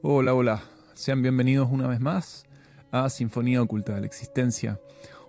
Hola, hola. Sean bienvenidos una vez más a Sinfonía Oculta de la Existencia,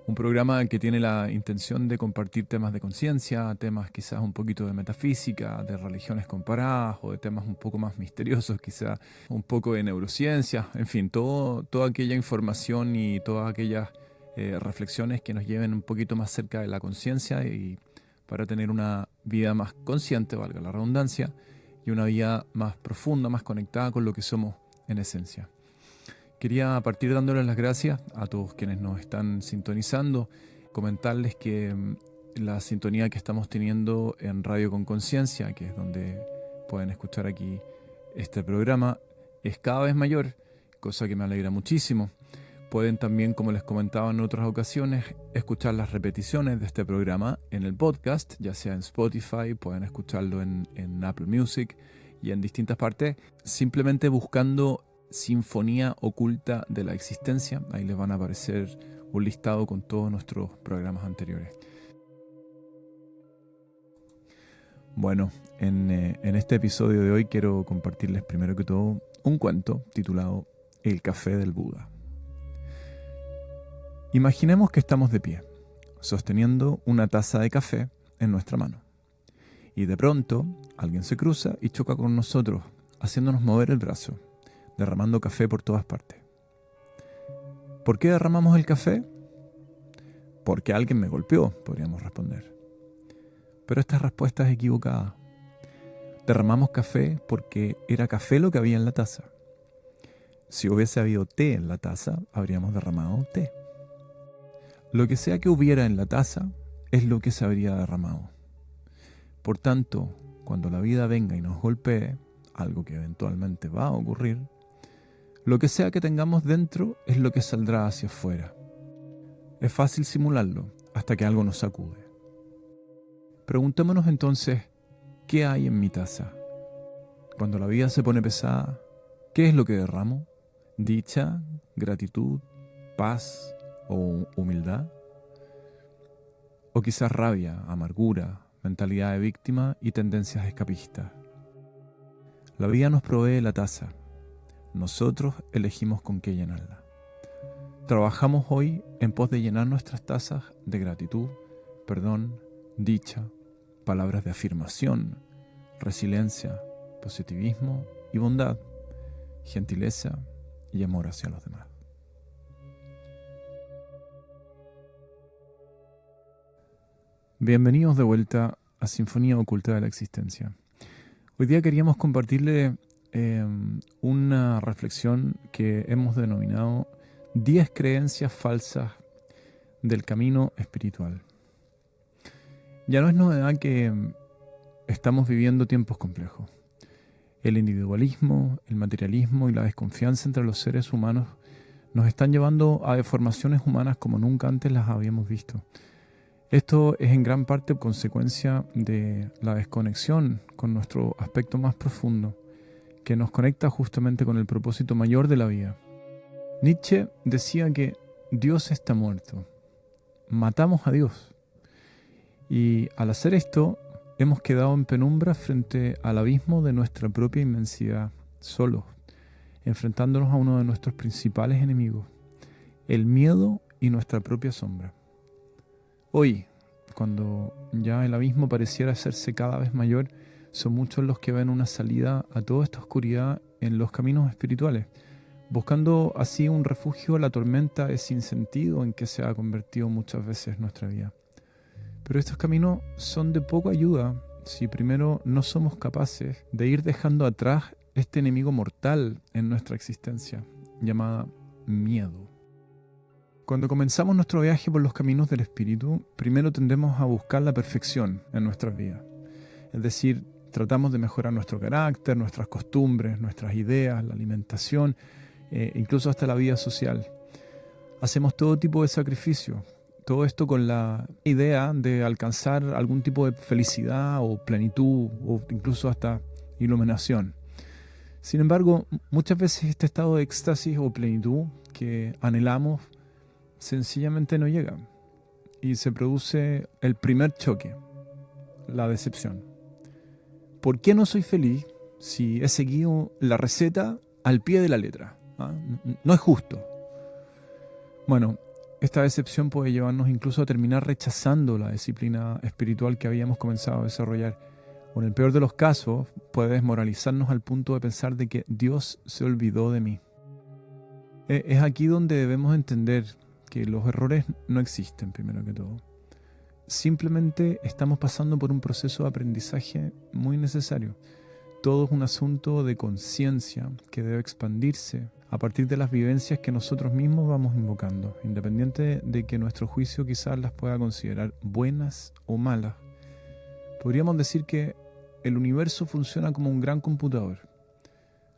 un programa que tiene la intención de compartir temas de conciencia, temas quizás un poquito de metafísica, de religiones comparadas o de temas un poco más misteriosos, quizás un poco de neurociencia, en fin, toda aquella información y todas aquellas reflexiones que nos lleven un poquito más cerca de la conciencia y para tener una vida más consciente, valga la redundancia, y una vida más profunda, más conectada con lo que somos en esencia. Quería partir dándoles las gracias a todos quienes nos están sintonizando, comentarles que la sintonía que estamos teniendo en Radio con Conciencia, que es donde pueden escuchar aquí este programa, es cada vez mayor, cosa que me alegra muchísimo. Pueden también, como les comentaba en otras ocasiones, escuchar las repeticiones de este programa en el podcast, ya sea en Spotify, pueden escucharlo en Apple Music y en distintas partes, simplemente buscando Sinfonía Oculta de la Existencia. Ahí les van a aparecer un listado con todos nuestros programas anteriores. Bueno, en este episodio de hoy quiero compartirles primero que todo un cuento titulado El café del Buda. Imaginemos que estamos de pie, sosteniendo una taza de café en nuestra mano. Y de pronto, alguien se cruza y choca con nosotros, haciéndonos mover el brazo, derramando café por todas partes. ¿Por qué derramamos el café? Porque alguien me golpeó, podríamos responder. Pero esta respuesta es equivocada. Derramamos café porque era café lo que había en la taza. Si hubiese habido té en la taza, habríamos derramado té. Lo que sea que hubiera en la taza es lo que se habría derramado. Por tanto, cuando la vida venga y nos golpee, algo que eventualmente va a ocurrir, lo que sea que tengamos dentro es lo que saldrá hacia afuera. Es fácil simularlo hasta que algo nos sacude. Preguntémonos entonces, ¿qué hay en mi taza? Cuando la vida se pone pesada, ¿qué es lo que derramo? ¿Dicha, gratitud, paz o humildad? ¿O quizás rabia, amargura, mentalidad de víctima y tendencias escapistas? La vida nos provee la taza. Nosotros elegimos con qué llenarla. Trabajamos hoy en pos de llenar nuestras tazas de gratitud, perdón, dicha, palabras de afirmación, resiliencia, positivismo y bondad, gentileza y amor hacia los demás. Bienvenidos de vuelta a Sinfonía Oculta de la Existencia. Hoy día queríamos compartirle una reflexión que hemos denominado 10 creencias falsas del camino espiritual. Ya no es novedad que estamos viviendo tiempos complejos. El individualismo, el materialismo y la desconfianza entre los seres humanos nos están llevando a deformaciones humanas como nunca antes las habíamos visto. Esto es en gran parte consecuencia de la desconexión con nuestro aspecto más profundo, que nos conecta justamente con el propósito mayor de la vida. Nietzsche decía que Dios está muerto. Matamos a Dios. Y al hacer esto, hemos quedado en penumbra frente al abismo de nuestra propia inmensidad, solos, enfrentándonos a uno de nuestros principales enemigos, el miedo y nuestra propia sombra. Hoy, cuando ya el abismo pareciera hacerse cada vez mayor, son muchos los que ven una salida a toda esta oscuridad en los caminos espirituales, buscando así un refugio a la tormenta de sinsentido en que se ha convertido muchas veces nuestra vida. Pero estos caminos son de poca ayuda si primero no somos capaces de ir dejando atrás este enemigo mortal en nuestra existencia, llamada miedo. Cuando comenzamos nuestro viaje por los caminos del espíritu, primero tendemos a buscar la perfección en nuestras vidas. Es decir, tratamos de mejorar nuestro carácter, nuestras costumbres, nuestras ideas, la alimentación, incluso hasta la vida social. Hacemos todo tipo de sacrificios. Todo esto con la idea de alcanzar algún tipo de felicidad o plenitud o incluso hasta iluminación. Sin embargo, muchas veces este estado de éxtasis o plenitud que anhelamos sencillamente no llega y se produce el primer choque, la decepción. ¿Por qué no soy feliz si he seguido la receta al pie de la letra. ¿Ah? No es justo. Bueno, esta decepción puede llevarnos incluso a terminar rechazando la disciplina espiritual que habíamos comenzado a desarrollar. O en el peor de los casos, puede desmoralizarnos al punto de pensar de que Dios se olvidó de mí. Es aquí donde debemos entender que los errores no existen, primero que todo. Simplemente estamos pasando por un proceso de aprendizaje muy necesario. Todo es un asunto de conciencia que debe expandirse a partir de las vivencias que nosotros mismos vamos invocando, independiente de que nuestro juicio quizás las pueda considerar buenas o malas. Podríamos decir que el universo funciona como un gran computador.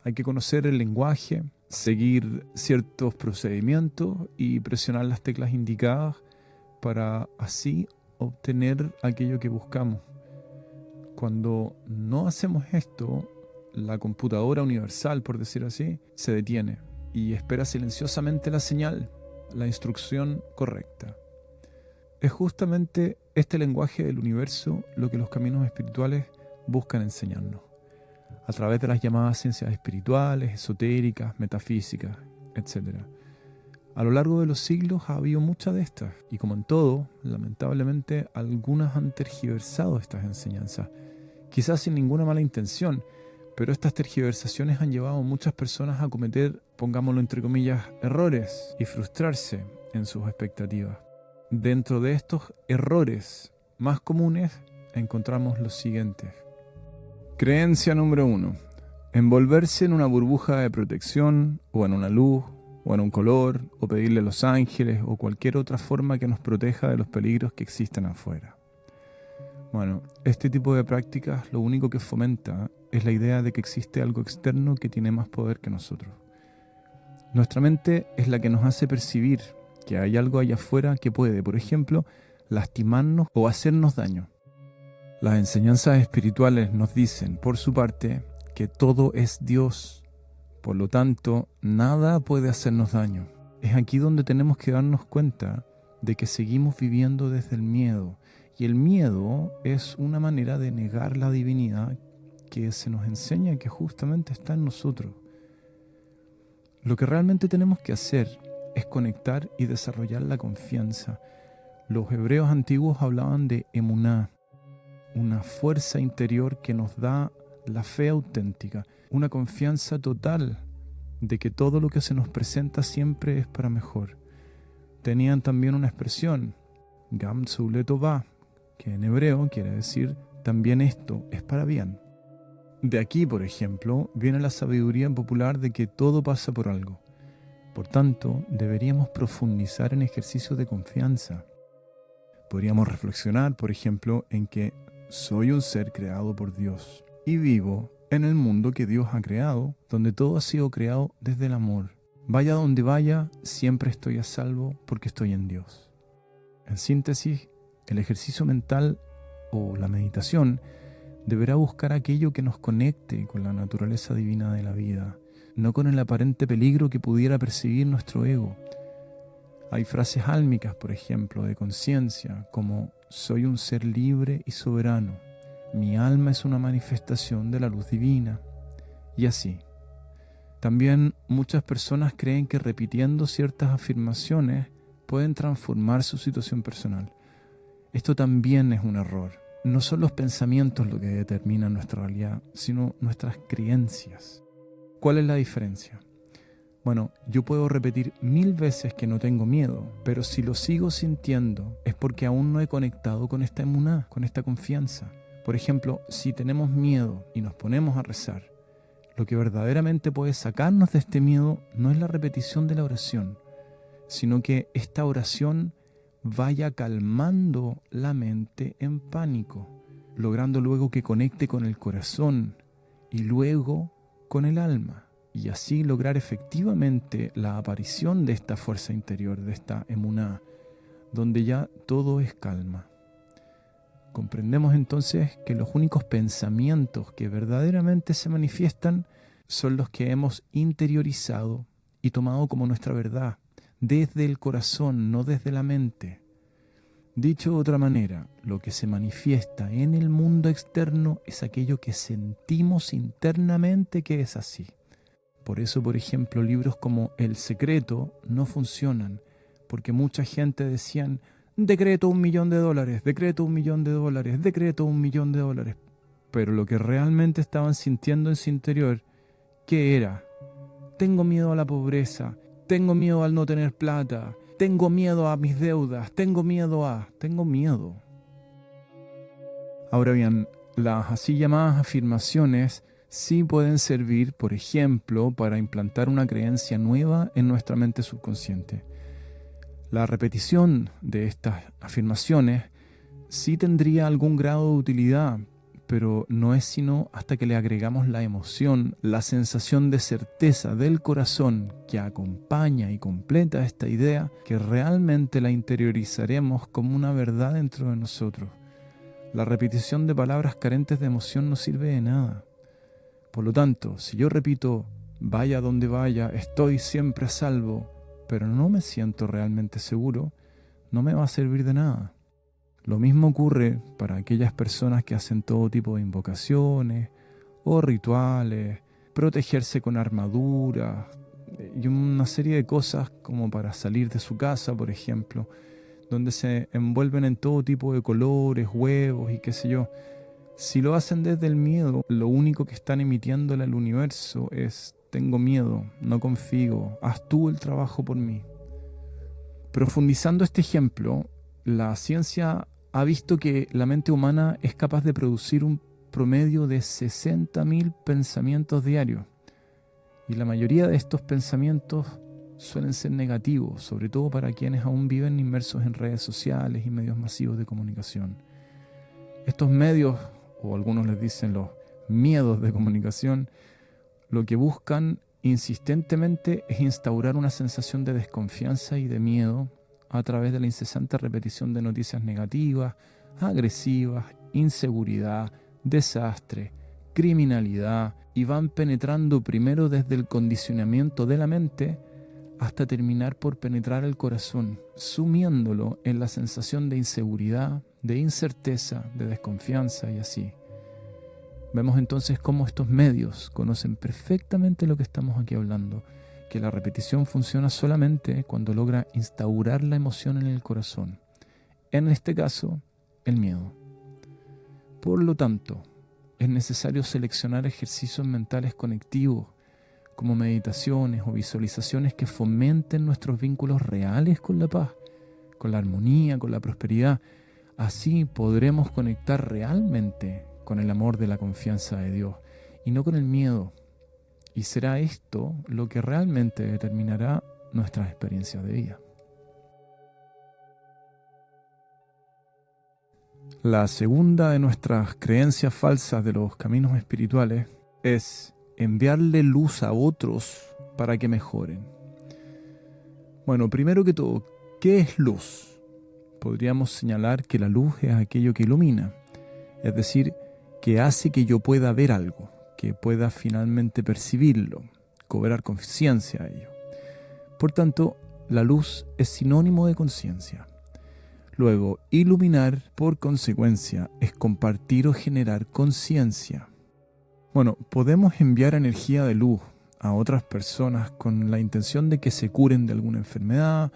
Hay que conocer el lenguaje, seguir ciertos procedimientos y presionar las teclas indicadas para así obtener aquello que buscamos. Cuando no hacemos esto, la computadora universal, por decir así, se detiene y espera silenciosamente la señal, la instrucción correcta. Es justamente este lenguaje del universo lo que los caminos espirituales buscan enseñarnos, a través de las llamadas ciencias espirituales, esotéricas, metafísicas, etc. A lo largo de los siglos ha habido muchas de estas, y como en todo, lamentablemente algunas han tergiversado estas enseñanzas, quizás sin ninguna mala intención, pero estas tergiversaciones han llevado a muchas personas a cometer, pongámoslo entre comillas, errores y frustrarse en sus expectativas. Dentro de estos errores más comunes encontramos los siguientes. Creencia número 1. Envolverse en una burbuja de protección, o en una luz, o en un color, o pedirle a los ángeles, o cualquier otra forma que nos proteja de los peligros que existen afuera. Bueno, este tipo de prácticas lo único que fomenta es la idea de que existe algo externo que tiene más poder que nosotros. Nuestra mente es la que nos hace percibir que hay algo allá afuera que puede, por ejemplo, lastimarnos o hacernos daño. Las enseñanzas espirituales nos dicen, por su parte, que todo es Dios. Por lo tanto, nada puede hacernos daño. Es aquí donde tenemos que darnos cuenta de que seguimos viviendo desde el miedo. Y el miedo es una manera de negar la divinidad que se nos enseña que justamente está en nosotros. Lo que realmente tenemos que hacer es conectar y desarrollar la confianza. Los hebreos antiguos hablaban de emuná, una fuerza interior que nos da la fe auténtica, una confianza total de que todo lo que se nos presenta siempre es para mejor. Tenían también una expresión, Gam Tzule Tová, que en hebreo quiere decir también esto es para bien. De aquí, por ejemplo, viene la sabiduría popular de que todo pasa por algo. Por tanto, deberíamos profundizar en ejercicios de confianza. Podríamos reflexionar, por ejemplo, en que soy un ser creado por Dios y vivo en el mundo que Dios ha creado, donde todo ha sido creado desde el amor. Vaya donde vaya, siempre estoy a salvo porque estoy en Dios. En síntesis, el ejercicio mental o la meditación deberá buscar aquello que nos conecte con la naturaleza divina de la vida, no con el aparente peligro que pudiera percibir nuestro ego. Hay frases álmicas, por ejemplo, de conciencia, como soy un ser libre y soberano, mi alma es una manifestación de la luz divina, y así. También muchas personas creen que repitiendo ciertas afirmaciones pueden transformar su situación personal. Esto también es un error. No son los pensamientos lo que determinan nuestra realidad, sino nuestras creencias. ¿Cuál es la diferencia? Bueno, yo puedo repetir 1000 veces que no tengo miedo, pero si lo sigo sintiendo es porque aún no he conectado con esta emuná, con esta confianza. Por ejemplo, si tenemos miedo y nos ponemos a rezar, lo que verdaderamente puede sacarnos de este miedo no es la repetición de la oración, sino que esta oración vaya calmando la mente en pánico, logrando luego que conecte con el corazón y luego con el alma. Y así lograr efectivamente la aparición de esta fuerza interior, de esta emuná, donde ya todo es calma. Comprendemos entonces que los únicos pensamientos que verdaderamente se manifiestan son los que hemos interiorizado y tomado como nuestra verdad, desde el corazón, no desde la mente. Dicho de otra manera, lo que se manifiesta en el mundo externo es aquello que sentimos internamente que es así. Por eso, por ejemplo, libros como El Secreto no funcionan, porque mucha gente decían, decreto $1.000.000, decreto $1.000.000, decreto $1.000.000. Pero lo que realmente estaban sintiendo en su interior, ¿qué era? Tengo miedo a la pobreza, tengo miedo al no tener plata, tengo miedo a mis deudas, tengo miedo. Ahora bien, las así llamadas afirmaciones sí pueden servir, por ejemplo, para implantar una creencia nueva en nuestra mente subconsciente. La repetición de estas afirmaciones sí tendría algún grado de utilidad, pero no es sino hasta que le agregamos la emoción, la sensación de certeza del corazón que acompaña y completa esta idea, que realmente la interiorizaremos como una verdad dentro de nosotros. La repetición de palabras carentes de emoción no sirve de nada. Por lo tanto, si yo repito, vaya donde vaya, estoy siempre a salvo, pero no me siento realmente seguro, no me va a servir de nada. Lo mismo ocurre para aquellas personas que hacen todo tipo de invocaciones o rituales, protegerse con armaduras y una serie de cosas como para salir de su casa, por ejemplo, donde se envuelven en todo tipo de colores, huevos y qué sé yo. Si lo hacen desde el miedo, lo único que están emitiéndole al universo es: tengo miedo, no confío, haz tú el trabajo por mí. Profundizando este ejemplo, la ciencia ha visto que la mente humana es capaz de producir un promedio de 60.000 pensamientos diarios. Y la mayoría de estos pensamientos suelen ser negativos, sobre todo para quienes aún viven inmersos en redes sociales y medios masivos de comunicación. Estos medios, o algunos les dicen los miedos de comunicación, lo que buscan insistentemente es instaurar una sensación de desconfianza y de miedo a través de la incesante repetición de noticias negativas, agresivas, inseguridad, desastre, criminalidad, y van penetrando primero desde el condicionamiento de la mente hasta terminar por penetrar el corazón, sumiéndolo en la sensación de inseguridad, de incerteza, de desconfianza y así. Vemos entonces cómo estos medios conocen perfectamente lo que estamos aquí hablando, que la repetición funciona solamente cuando logra instaurar la emoción en el corazón, en este caso, el miedo. Por lo tanto, es necesario seleccionar ejercicios mentales conectivos, como meditaciones o visualizaciones que fomenten nuestros vínculos reales con la paz, con la armonía, con la prosperidad. Así podremos conectar realmente con el amor de la confianza de Dios y no con el miedo. Y será esto lo que realmente determinará nuestras experiencias de vida. La segunda de nuestras creencias falsas de los caminos espirituales es enviarle luz a otros para que mejoren. Bueno, primero que todo, ¿qué es luz? Podríamos señalar que la luz es aquello que ilumina, es decir, que hace que yo pueda ver algo, que pueda finalmente percibirlo, cobrar conciencia a ello. Por tanto, la luz es sinónimo de conciencia. Luego, iluminar, por consecuencia, es compartir o generar conciencia. Bueno, podemos enviar energía de luz a otras personas con la intención de que se curen de alguna enfermedad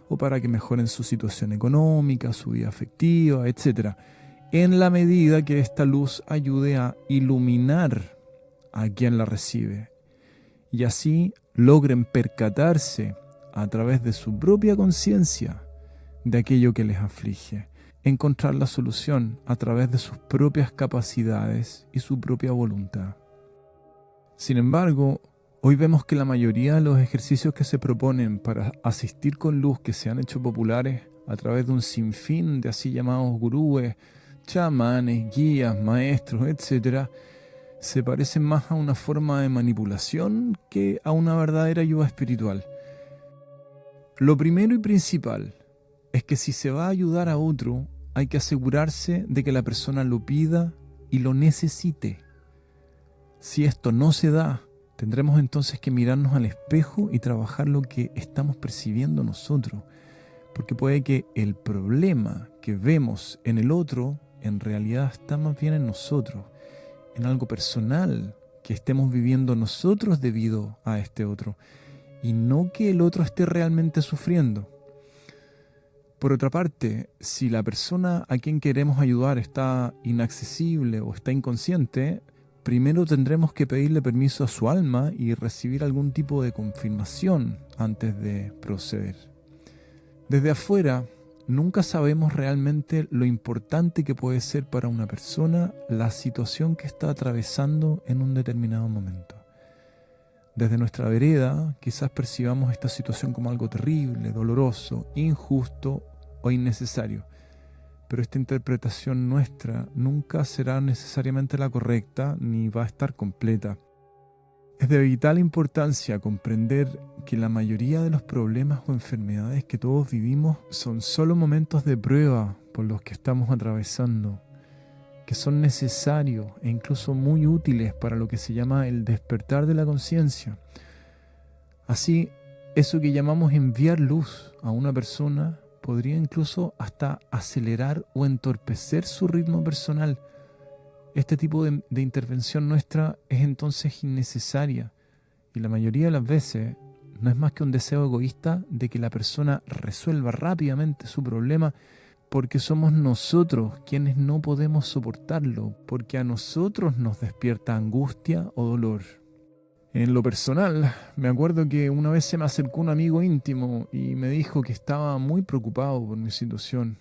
o para que mejoren su situación económica, su vida afectiva, etc., en la medida que esta luz ayude a iluminar a quien la recibe y así logren percatarse a través de su propia conciencia de aquello que les aflige, encontrar la solución a través de sus propias capacidades y su propia voluntad. Sin embargo, hoy vemos que la mayoría de los ejercicios que se proponen para asistir con luz, que se han hecho populares a través de un sinfín de así llamados gurúes, chamanes, guías, maestros, etc., se parecen más a una forma de manipulación que a una verdadera ayuda espiritual. Lo primero y principal es que si se va a ayudar a otro, hay que asegurarse de que la persona lo pida y lo necesite. Si esto no se da, tendremos entonces que mirarnos al espejo y trabajar lo que estamos percibiendo nosotros, porque puede que el problema que vemos en el otro en realidad está más bien en nosotros, en algo personal que estemos viviendo nosotros debido a este otro, y no que el otro esté realmente sufriendo. Por otra parte, si la persona a quien queremos ayudar está inaccesible o está inconsciente, primero tendremos que pedirle permiso a su alma y recibir algún tipo de confirmación antes de proceder. Desde afuera, nunca sabemos realmente lo importante que puede ser para una persona la situación que está atravesando en un determinado momento. Desde nuestra vereda, quizás percibamos esta situación como algo terrible, doloroso, injusto o innecesario. Pero esta interpretación nuestra nunca será necesariamente la correcta ni va a estar completa. Es de vital importancia comprender que la mayoría de los problemas o enfermedades que todos vivimos son solo momentos de prueba por los que estamos atravesando, que son necesarios e incluso muy útiles para lo que se llama el despertar de la conciencia. Así, eso que llamamos enviar luz a una persona podría incluso hasta acelerar o entorpecer su ritmo personal. Este tipo de intervención nuestra es entonces innecesaria y la mayoría de las veces no es más que un deseo egoísta de que la persona resuelva rápidamente su problema, porque somos nosotros quienes no podemos soportarlo, porque a nosotros nos despierta angustia o dolor. En lo personal, me acuerdo que una vez se me acercó un amigo íntimo y me dijo que estaba muy preocupado por mi situación.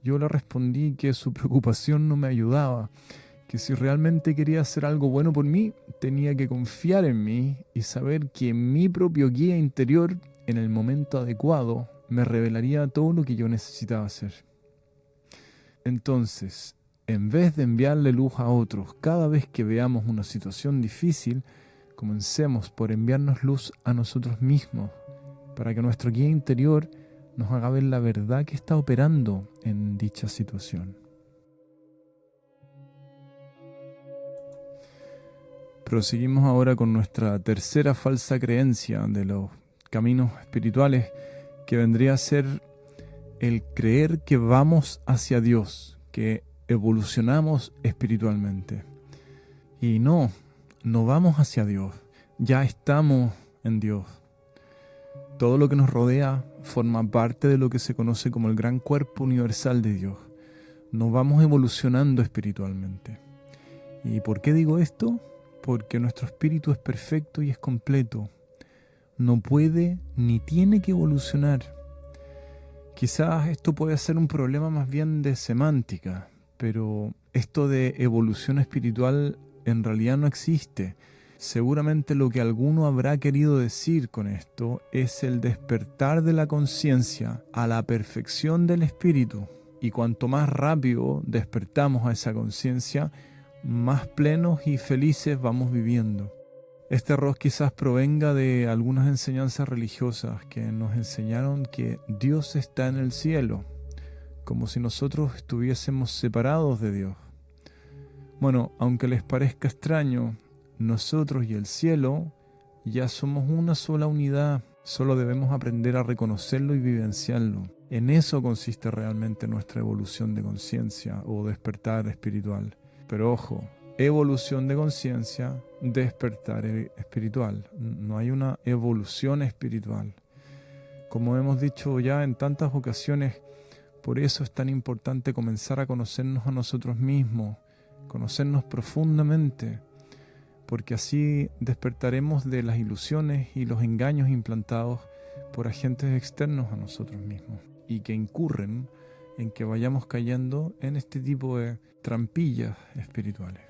Yo le respondí que su preocupación no me ayudaba, que si realmente quería hacer algo bueno por mí, tenía que confiar en mí y saber que mi propio guía interior, en el momento adecuado, me revelaría todo lo que yo necesitaba hacer. Entonces, en vez de enviarle luz a otros cada vez que veamos una situación difícil, comencemos por enviarnos luz a nosotros mismos, para que nuestro guía interior nos haga ver la verdad que está operando en dicha situación. Proseguimos ahora con nuestra tercera falsa creencia de los caminos espirituales, que vendría a ser el creer que vamos hacia Dios, que evolucionamos espiritualmente. Y no vamos hacia Dios, ya estamos en Dios. Todo lo que nos rodea forma parte de lo que se conoce como el gran cuerpo universal de Dios. Nos vamos evolucionando espiritualmente. ¿Y por qué digo esto? Porque nuestro espíritu es perfecto y es completo. No puede ni tiene que evolucionar. Quizás esto puede ser un problema más bien de semántica, pero esto de evolución espiritual en realidad no existe. Seguramente lo que alguno habrá querido decir con esto es el despertar de la conciencia a la perfección del espíritu. Y cuanto más rápido despertamos a esa conciencia, más plenos y felices vamos viviendo. Este error quizás provenga de algunas enseñanzas religiosas que nos enseñaron que Dios está en el cielo, como si nosotros estuviésemos separados de Dios. Bueno, aunque les parezca extraño, nosotros y el cielo ya somos una sola unidad, solo debemos aprender a reconocerlo y vivenciarlo. En eso consiste realmente nuestra evolución de conciencia o despertar espiritual. Pero ojo, evolución de conciencia, despertar espiritual. No hay una evolución espiritual. Como hemos dicho ya en tantas ocasiones, por eso es tan importante comenzar a conocernos a nosotros mismos, conocernos profundamente, porque así despertaremos de las ilusiones y los engaños implantados por agentes externos a nosotros mismos y que incurren en que vayamos cayendo en este tipo de trampillas espirituales.